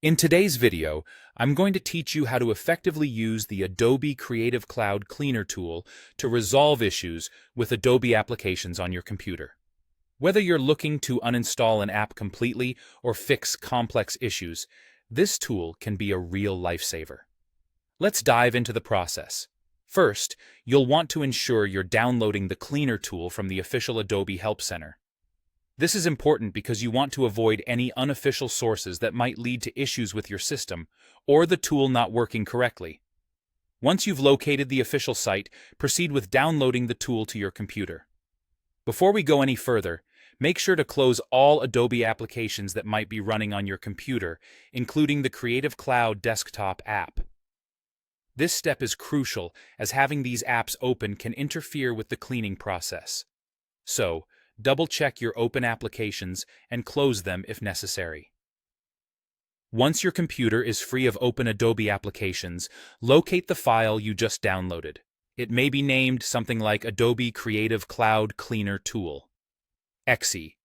In today's video, I'm going to teach you how to effectively use the Adobe Creative Cloud Cleaner tool to resolve issues with Adobe applications on your computer. Whether you're looking to uninstall an app completely or fix complex issues, this tool can be a real lifesaver. Let's dive into the process. First, you'll want to ensure you're downloading the Cleaner tool from the official Adobe Help Center. This is important because you want to avoid any unofficial sources that might lead to issues with your system or the tool not working correctly. Once you've located the official site, proceed with downloading the tool to your computer. Before we go any further, make sure to close all Adobe applications that might be running on your computer, including the Creative Cloud desktop app. This step is crucial as having these apps open can interfere with the cleaning process. So, double-check your open applications and close them if necessary. Once your computer is free of open Adobe applications, locate the file you just downloaded. It may be named something like Adobe Creative Cloud Cleaner Tool. .exe.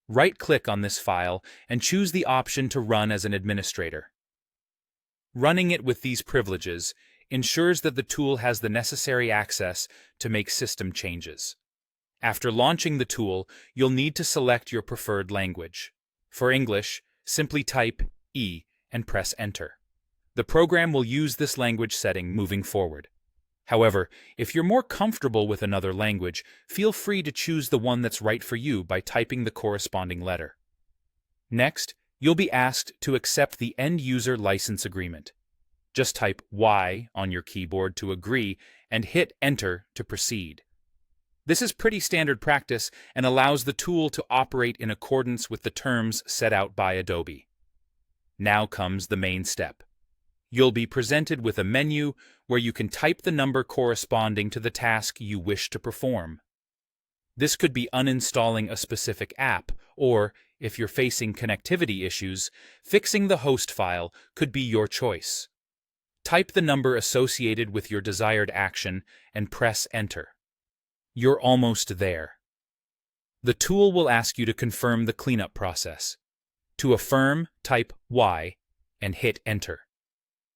Right-click on this file and choose the option to run as an administrator. Running it with these privileges ensures that the tool has the necessary access to make system changes. After launching the tool, you'll need to select your preferred language. For English, simply type E and press Enter. The program will use this language setting moving forward. However, if you're more comfortable with another language, feel free to choose the one that's right for you by typing the corresponding letter. Next, you'll be asked to accept the End-User License Agreement. Just type Y on your keyboard to agree and hit Enter to proceed. This is pretty standard practice and allows the tool to operate in accordance with the terms set out by Adobe. Now comes the main step. You'll be presented with a menu where you can type the number corresponding to the task you wish to perform. This could be uninstalling a specific app, or, if you're facing connectivity issues, fixing the host file could be your choice. Type the number associated with your desired action and press Enter. You're almost there. The tool will ask you to confirm the cleanup process. To affirm, type Y and hit Enter.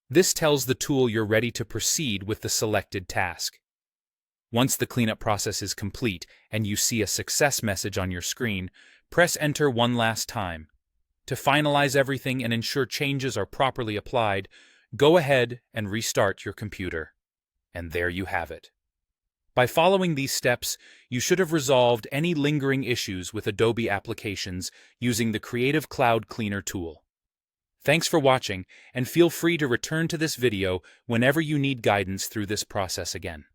This tells the tool you're ready to proceed with the selected task. Once the cleanup process is complete and you see a success message on your screen, press Enter one last time. To finalize everything and ensure changes are properly applied, go ahead and restart your computer. And there you have it. By following these steps, you should have resolved any lingering issues with Adobe applications using the Creative Cloud Cleaner tool. Thanks for watching, and feel free to return to this video whenever you need guidance through this process again.